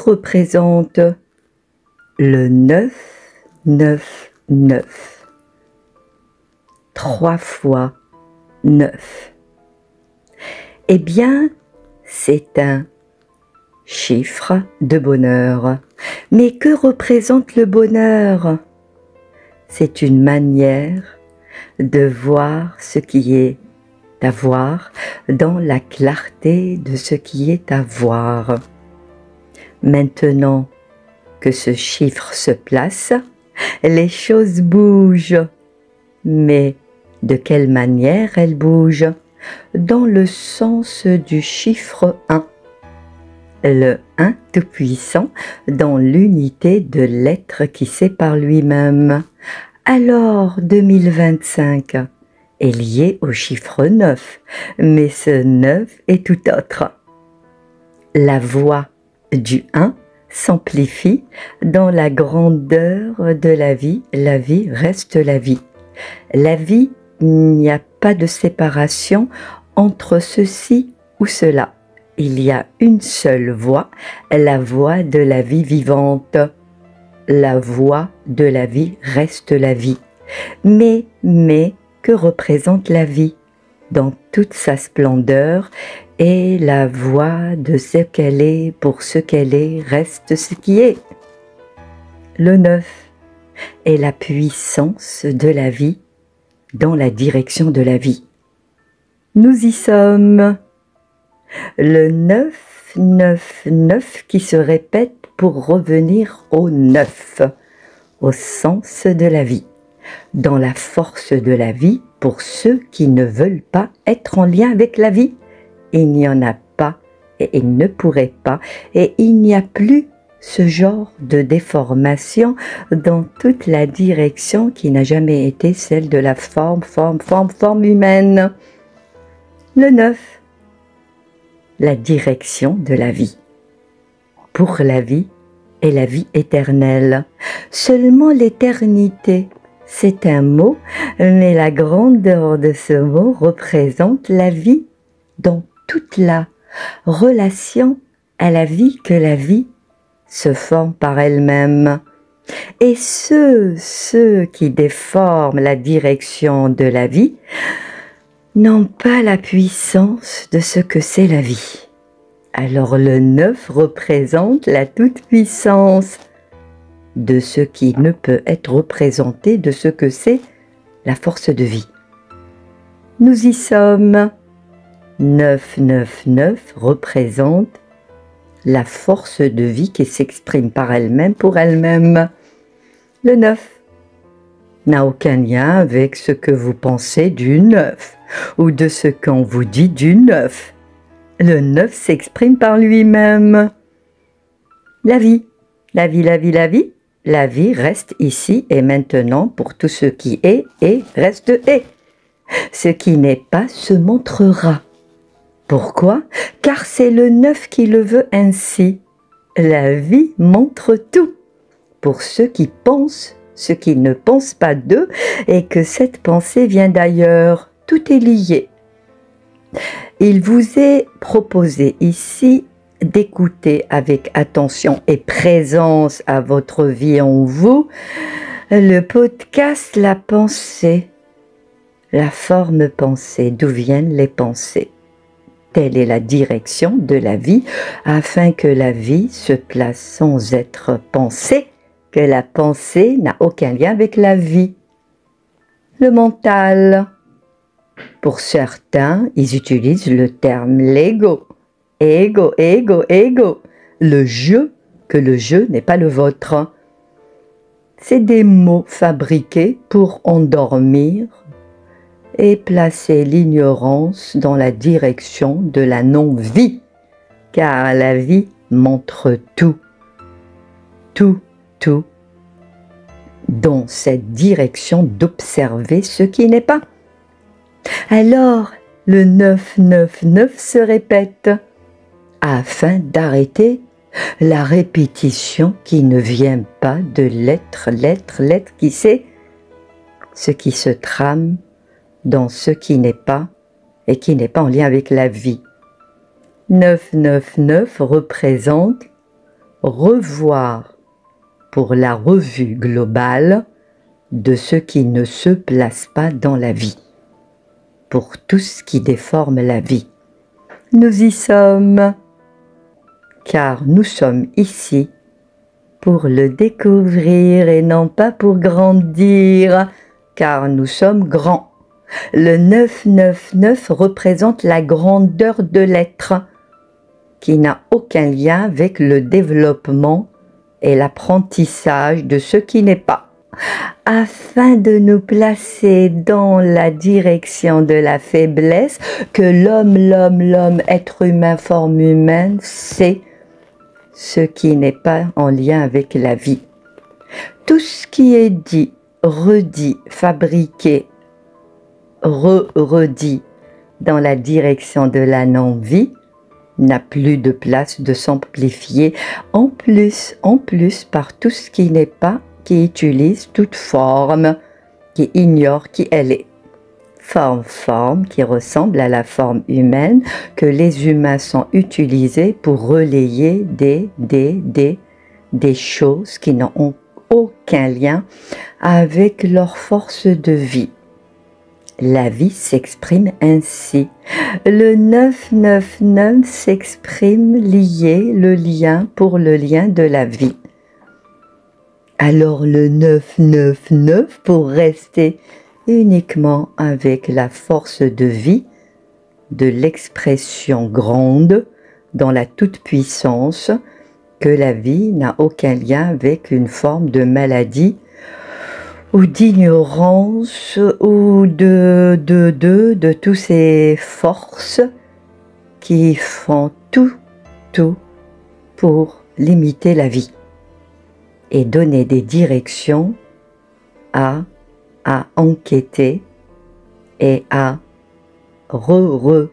représente le 999? 3 fois 9. Eh bien, c'est un chiffre de bonheur. Mais que représente le bonheur? C'est une manière de voir ce qui est à voir dans la clarté de ce qui est à voir. Maintenant que ce chiffre se place, les choses bougent. Mais de quelle manière elles bougent? Dans le sens du chiffre 1. Le 1 tout-puissant dans l'unité de l'être qui sait par lui-même. Alors 2025 est lié au chiffre 9, mais ce 9 est tout autre. La voix du 1 s'amplifie dans la grandeur de la vie reste la vie. La vie, il n'y a pas de séparation entre ceci ou cela. Il y a une seule voix, la voix de la vie vivante. La voix de la vie reste la vie. Mais, que représente la vie dans toute sa splendeur? Et la voix de ce qu'elle est pour ce qu'elle est reste ce qui est. Le 9 est la puissance de la vie dans la direction de la vie. Nous y sommes. Le 999 qui se répète pour revenir au 9, au sens de la vie, dans la force de la vie pour ceux qui ne veulent pas être en lien avec la vie. Il n'y en a pas et il ne pourrait pas et il n'y a plus ce genre de déformation dans toute la direction qui n'a jamais été celle de la forme humaine. Le 9, la direction de la vie. Pour la vie et la vie éternelle. Seulement l'éternité, c'est un mot, mais la grandeur de ce mot représente la vie dans toute la relation à la vie que la vie se forme par elle-même. Et ceux qui déforment la direction de la vie n'ont pas la puissance de ce que c'est la vie. Alors le 9 représente la toute-puissance de ce qui ne peut être représenté de ce que c'est la force de vie. Nous y sommes. 999 représente la force de vie qui s'exprime par elle-même pour elle-même. Le 9 n'a aucun lien avec ce que vous pensez du 9 ou de ce qu'on vous dit du 9. Le 9 s'exprime par lui-même. La vie, la vie, la vie, la vie. La vie reste ici et maintenant pour tout ce qui est et reste est. Ce qui n'est pas se montrera. Pourquoi? Car c'est le 9 qui le veut ainsi. La vie montre tout. Pour ceux qui pensent ce qu'ils ne pensent pas d'eux et que cette pensée vient d'ailleurs. Tout est lié. Il vous est proposé ici d'écouter avec attention et présence à votre vie en vous le podcast La pensée, la forme pensée, d'où viennent les pensées. Telle est la direction de la vie afin que la vie se place sans être pensée, que la pensée n'a aucun lien avec la vie. Le mental. Pour certains, ils utilisent le terme l'ego. Ego, ego, ego. Le jeu, que le jeu n'est pas le vôtre. C'est des mots fabriqués pour endormir et placer l'ignorance dans la direction de la non-vie. Car la vie montre tout. Tout, tout. Dans cette direction d'observer ce qui n'est pas. Alors, le 999 se répète afin d'arrêter la répétition qui ne vient pas de l'être qui sait ce qui se trame dans ce qui n'est pas et qui n'est pas en lien avec la vie. 999 représente revoir pour la revue globale de ce qui ne se place pas dans la vie, pour tout ce qui déforme la vie. Nous y sommes, car nous sommes ici pour le découvrir et non pas pour grandir, car nous sommes grands. Le 999 représente la grandeur de l'être, qui n'a aucun lien avec le développement et l'apprentissage de ce qui n'est pas, afin de nous placer dans la direction de la faiblesse que l'homme, être humain, forme humaine, c'est ce qui n'est pas en lien avec la vie. Tout ce qui est dit, redit, fabriqué, redit dans la direction de la non-vie n'a plus de place de s'amplifier en plus par tout ce qui n'est pas, qui utilise toute forme, qui ignore qui elle est. Forme qui ressemble à la forme humaine que les humains sont utilisés pour relayer des choses qui n'ont aucun lien avec leur force de vie. La vie s'exprime ainsi. Le 999 s'exprime lié, le lien pour le lien de la vie. Alors le 999, pour rester uniquement avec la force de vie, de l'expression grande, dans la toute-puissance, que la vie n'a aucun lien avec une forme de maladie, ou d'ignorance, ou de toutes ces forces qui font tout pour limiter la vie et donner des directions à enquêter et à replacer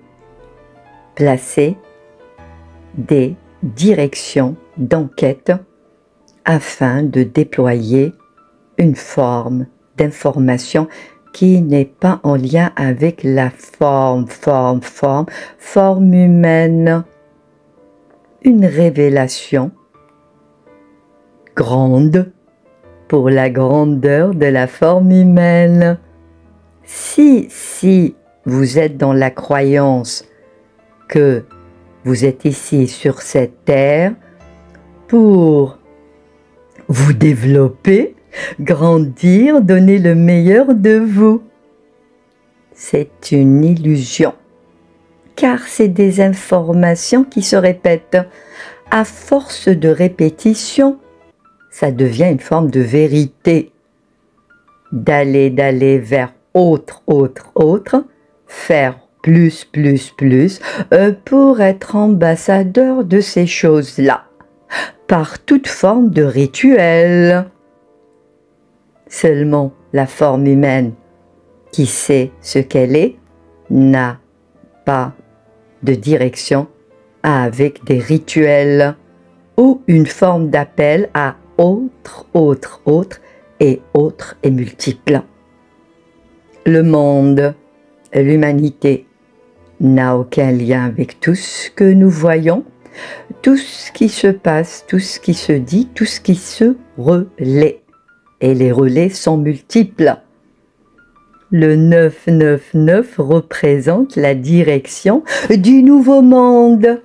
des directions d'enquête afin de déployer une forme d'information qui n'est pas en lien avec la forme humaine. Une révélation grande pour la grandeur de la forme humaine. Si vous êtes dans la croyance que vous êtes ici sur cette terre pour vous développer, grandir, donner le meilleur de vous, c'est une illusion, car c'est des informations qui se répètent. À force de répétition, ça devient une forme de vérité, d'aller vers autre, faire plus, pour être ambassadeur de ces choses-là, par toute forme de rituel. Seulement la forme humaine, qui sait ce qu'elle est, n'a pas de direction avec des rituels ou une forme d'appel à autre et multiple. Le monde, l'humanité, n'a aucun lien avec tout ce que nous voyons, tout ce qui se passe, tout ce qui se dit, tout ce qui se relaie. Et les relais sont multiples. Le 999 représente la direction du nouveau monde.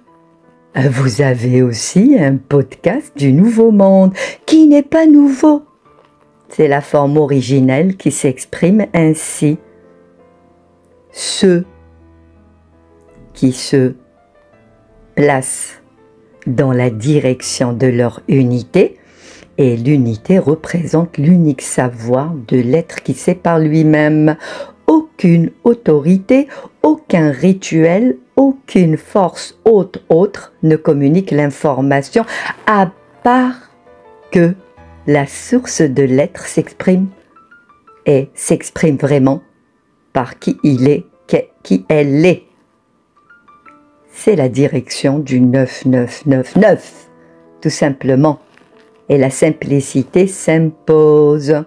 Vous avez aussi un podcast du nouveau monde qui n'est pas nouveau. C'est la forme originelle qui s'exprime ainsi. Ceux qui se placent dans la direction de leur unité, et l'unité représente l'unique savoir de l'être qui sait par lui-même. Aucune autorité, aucun rituel, aucune force autre ne communique l'information à part que la source de l'être s'exprime et s'exprime vraiment par qui il est, qui elle est. C'est la direction du 9999, tout simplement. Et la simplicité s'impose,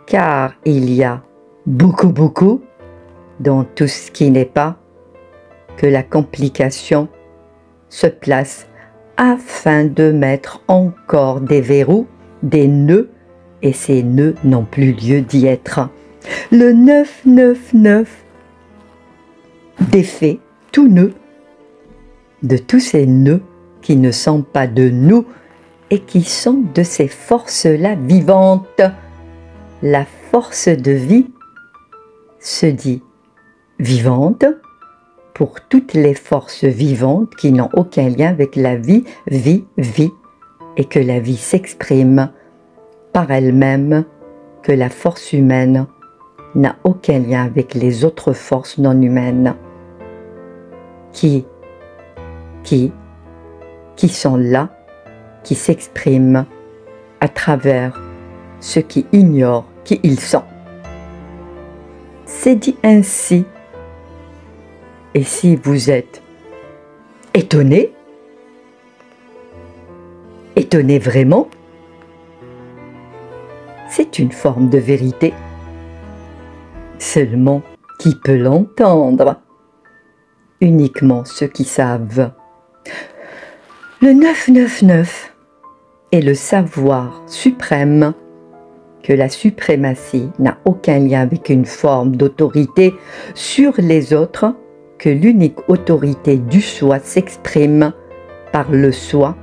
car il y a beaucoup dans tout ce qui n'est pas, que la complication se place afin de mettre encore des verrous, des nœuds, et ces nœuds n'ont plus lieu d'y être. Le 999 défait tout nœud de tous ces nœuds qui ne sont pas de nous et qui sont de ces forces-là vivantes. La force de vie se dit vivante pour toutes les forces vivantes qui n'ont aucun lien avec la vie, et que la vie s'exprime par elle-même, que la force humaine n'a aucun lien avec les autres forces non humaines qui sont là, qui s'expriment à travers ceux qui ignorent qui ils sont. C'est dit ainsi. Et si vous êtes étonné vraiment, c'est une forme de vérité. Seulement, qui peut l'entendre? Uniquement ceux qui savent. Le 999 est le savoir suprême que la suprématie n'a aucun lien avec une forme d'autorité sur les autres, que l'unique autorité du soi s'exprime par le soi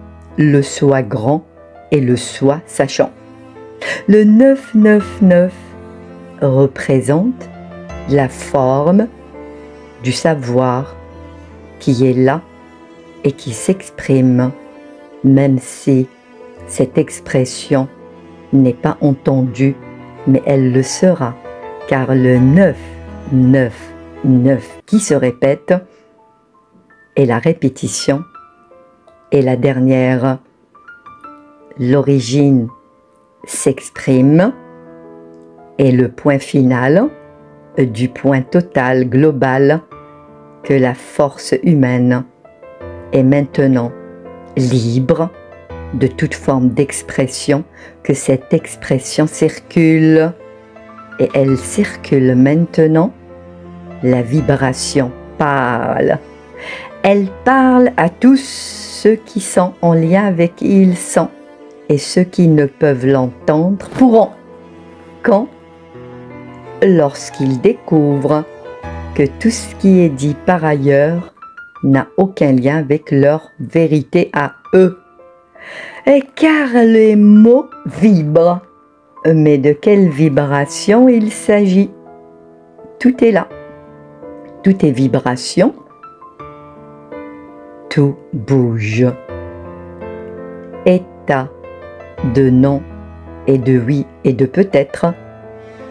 grand et le soi sachant. Le 999 représente la forme du savoir qui est là et qui s'exprime, même si cette expression n'est pas entendue, mais elle le sera, car le 999 qui se répète est la répétition et la dernière. L'origine s'exprime et le point final du point total global que la force humaine est maintenant libre de toute forme d'expression, que cette expression circule et elle circule maintenant. La vibration parle. Elle parle à tous ceux qui sont en lien avec qui ils sont, et ceux qui ne peuvent l'entendre pourront. Quand? Lorsqu'ils découvrent que tout ce qui est dit par ailleurs n'a aucun lien avec leur vérité à eux. Et car les mots vibrent. Mais de quelle vibration il s'agit? Tout est là. Tout est vibration. Tout bouge. État de non et de oui et de peut-être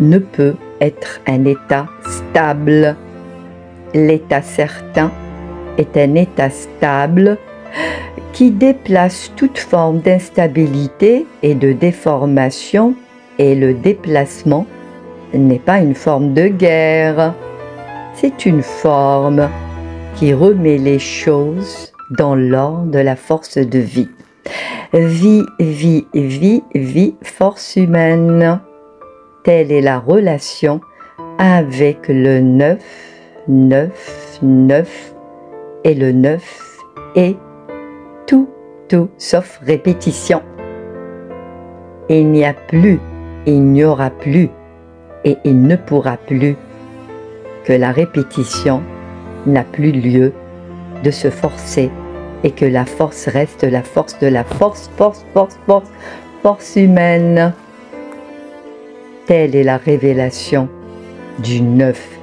ne peut être un état stable. L'état certain est un état stable qui déplace toute forme d'instabilité et de déformation, et le déplacement n'est pas une forme de guerre, c'est une forme qui remet les choses dans l'ordre de la force de vie. Vie, vie, vie, vie, force humaine. Telle est la relation avec le 9, 9, 9 et le 9 est tout sauf répétition. Il n'y a plus, il n'y aura plus et il ne pourra plus que la répétition n'a plus lieu de se forcer et que la force reste la force de la force humaine. Telle est la révélation du 9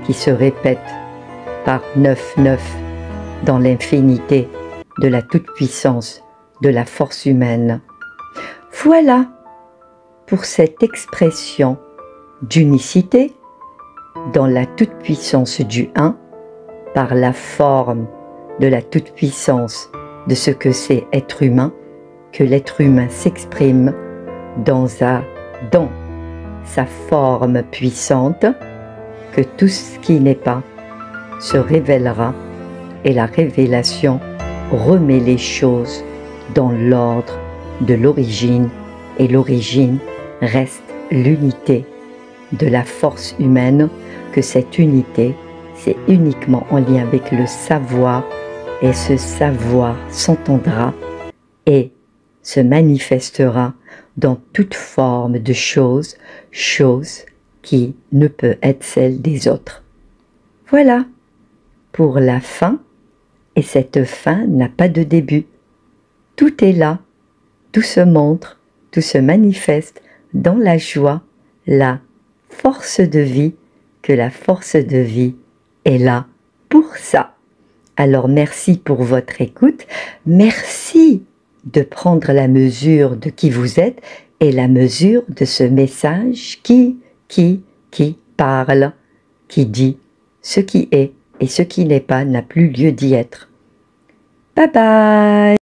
qui se répète par 9 dans l'infinité de la toute-puissance de la force humaine. Voilà pour cette expression d'unicité dans la toute-puissance du 1 par la forme de la toute-puissance de ce que c'est être humain, que l'être humain s'exprime dans sa forme puissante, que tout ce qui n'est pas se révélera et la révélation remet les choses dans l'ordre de l'origine et l'origine reste l'unité de la force humaine, que cette unité c'est uniquement en lien avec le savoir et ce savoir s'entendra et se manifestera dans toute forme de chose qui ne peut être celle des autres. Voilà pour la fin, et cette fin n'a pas de début. Tout est là, tout se montre, tout se manifeste dans la joie, la force de vie, que la force de vie est là pour ça. Alors merci pour votre écoute, merci de prendre la mesure de qui vous êtes et la mesure de ce message qui parle, qui dit ce qui est et ce qui n'est pas n'a plus lieu d'y être. Bye bye!